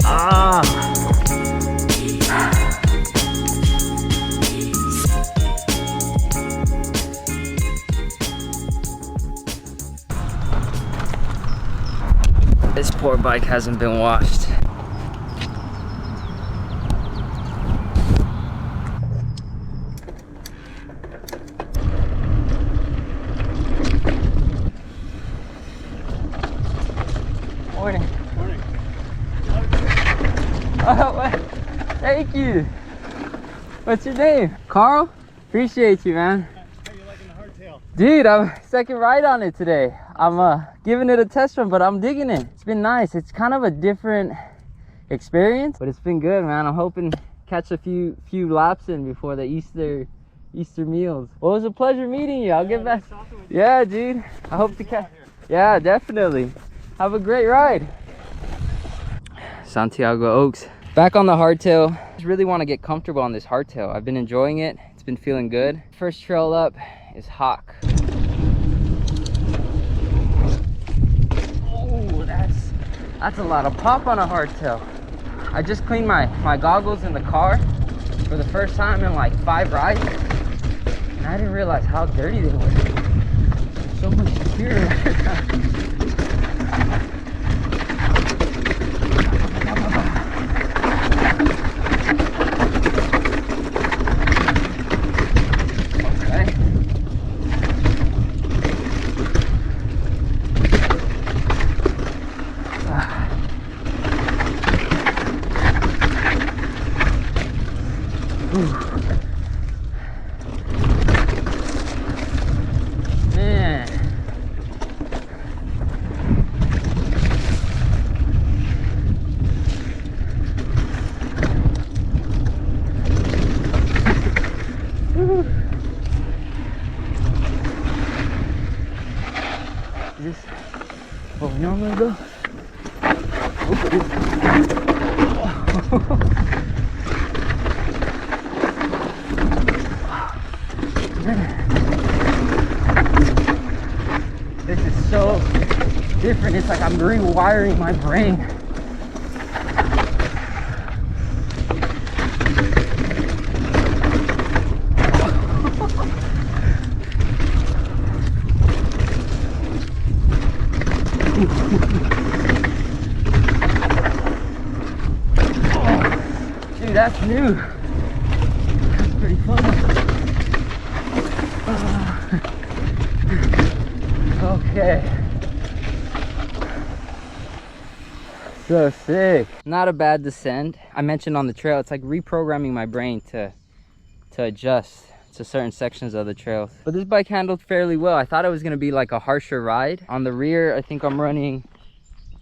Ah. This poor bike hasn't been washed. Morning. Morning. Oh, thank you. What's your name? Carl? Appreciate you, man. How you liking the hardtail? Dude, I'm second ride on it today. I'm giving it a test run, but I'm digging it. It's been nice. It's kind of a different experience, but it's been good, man. I'm hoping catch a few laps in before the Easter meals. Well, it was a pleasure meeting you. I'll get back. Yeah, dude. I hope to catch. Yeah, definitely. Have a great ride. Santiago Oaks. Back on the hardtail. I just really want to get comfortable on this hardtail. I've been enjoying it. It's been feeling good. First trail up is Hawk. Oh, that's a lot of pop on a hardtail. I just cleaned my goggles in the car for the first time in like 5 rides, and I didn't realize how dirty they were. So much material. Man. Is this what we normally do? This is so different. It's like I'm rewiring my brain. Dude, that's new. That's pretty fun. Okay. So sick. Not a bad descent. I mentioned on the trail, it's like reprogramming my brain to adjust to certain sections of the trails. But this bike handled fairly well. I thought it was gonna be like a harsher ride. On the rear, I think I'm running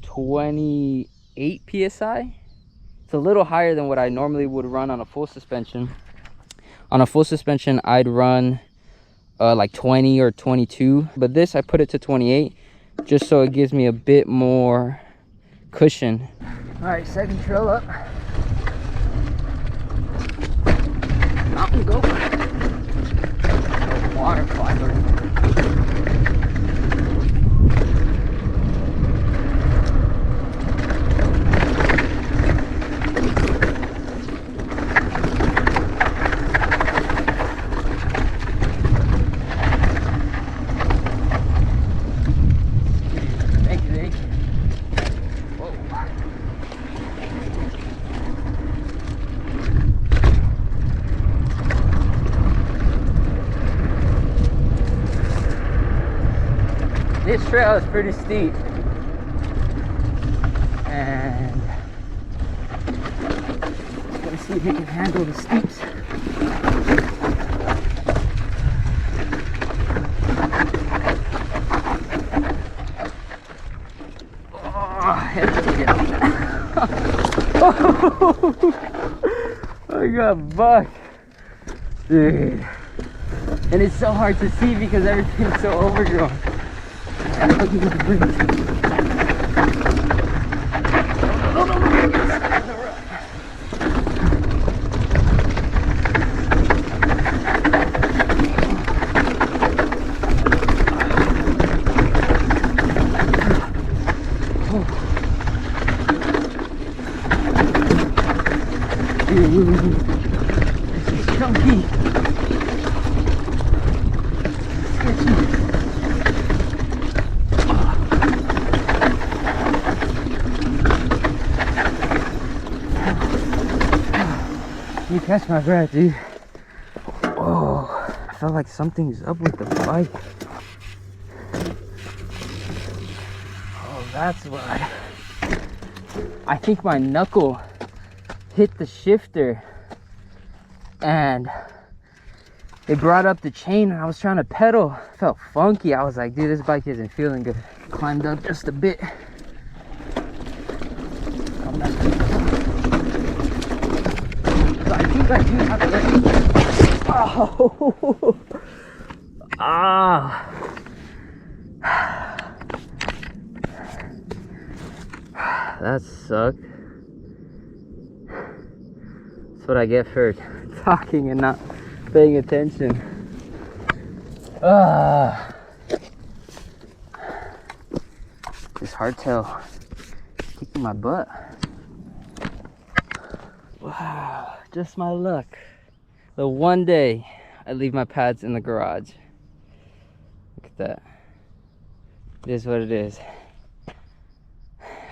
28 PSI. It's a little higher than what I normally would run on a full suspension. On a full suspension, I'd run like 20 or 22, but this I put it to 28 just so it gives me a bit more cushion. All right, second trail up. Mountain goat. Water fiber. This trail is pretty steep, and I'm gonna see if it can handle the steeps. Oh, hesitate. I got bucked, dude, and it's so hard to see because everything's so overgrown. me catch my breath, dude. Oh, I felt like something's up with the bike. Oh, that's why. I think my knuckle hit the shifter and it brought up the chain, and I was trying to pedal. It felt funky. I was like, dude, this bike isn't feeling good. Climbed up just a bit. So I think I do have to. Oh, ah. That sucked. That's what I get for talking and not paying attention. This hardtail kicking my butt. Wow, just my luck. The one day I leave my pads in the garage. Look at that. It is what it is.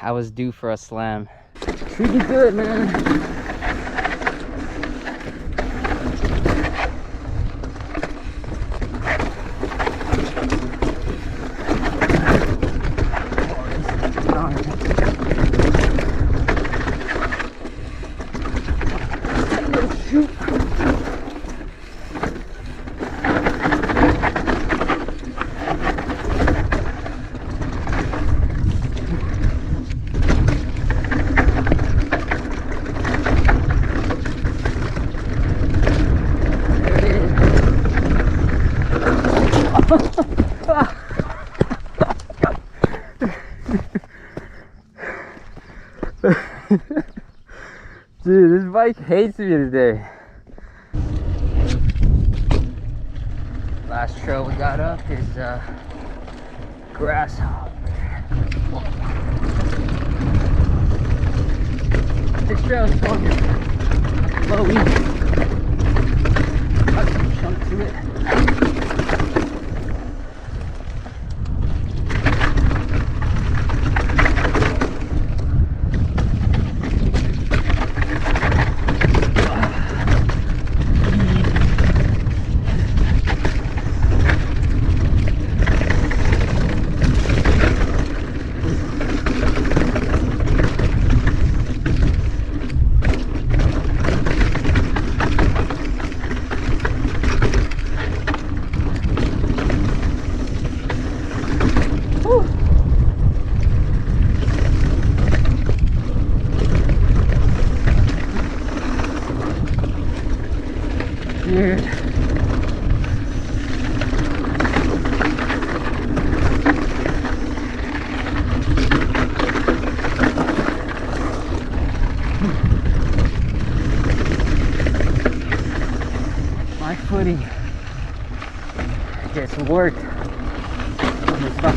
I was due for a slam. Treat me good, man. Dude, this bike hates me today. Last trail we got up is Grasshopper. This trail is fun. Flowy. Got some chunk to it. Dude. My footing. Get some work on this bike.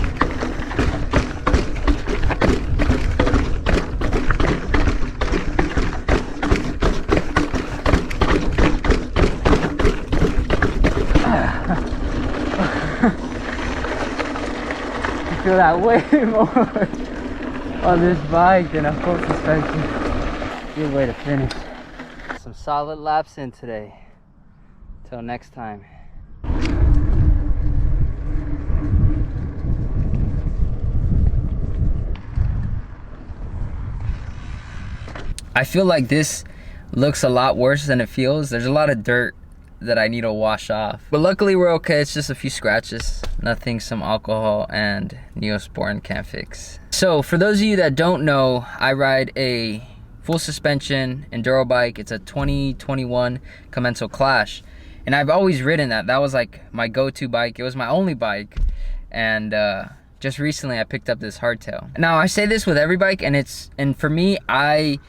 I feel that way more on this bike than a full suspension. Good way to finish. Some solid laps in today. Till next time. I feel like this looks a lot worse than it feels. There's a lot of dirt that I need to wash off, but luckily we're okay. It's just a few scratches, nothing some alcohol and Neosporin can't fix. So for those of you that don't know, I ride a full suspension enduro bike. It's a 2021 Commencal Clash, and I've always ridden that. That was like my go-to bike. It was my only bike, and just recently I picked up this Hardtail. Now I say this with every bike, and for me, I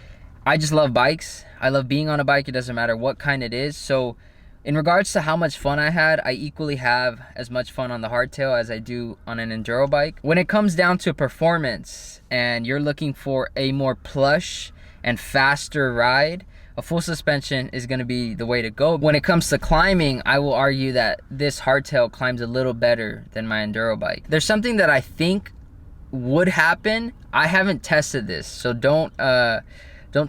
just love bikes. I love being on a bike. It doesn't matter what kind it is. So in regards to how much fun I had, I equally have as much fun on the Hardtail as I do on an enduro bike. When it comes down to performance and you're looking for a more plush and faster ride, a full suspension is going to be the way to go. When it comes to climbing, I will argue that this Hardtail climbs a little better than my enduro bike. There's something that I think would happen. I haven't tested this, so don't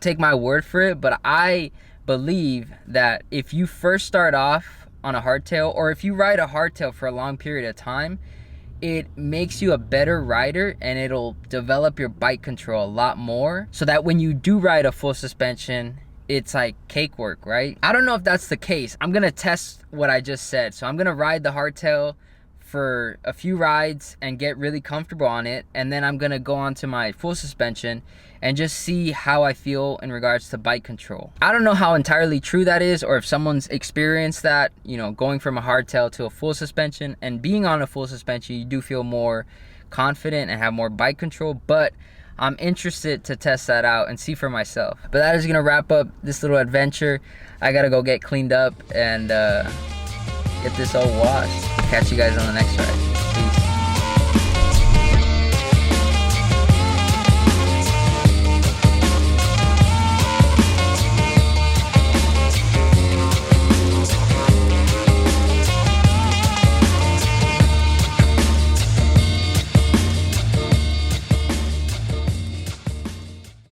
take my word for it, but I believe that if you first start off on a hardtail, or if you ride a hardtail for a long period of time, it makes you a better rider and it'll develop your bike control a lot more, so that when you do ride a full suspension, it's like cake work, right? I don't know if that's the case. I'm gonna test what I just said. So I'm gonna ride the hardtail for a few rides and get really comfortable on it, and then I'm gonna go on to my full suspension and just see how I feel in regards to bike control. I don't know how entirely true that is, or if someone's experienced that, you know, going from a hardtail to a full suspension. And being on a full suspension, you do feel more confident and have more bike control, but I'm interested to test that out and see for myself. But that is gonna wrap up this little adventure. I gotta go get cleaned up and get this all washed. Catch you guys on the next ride.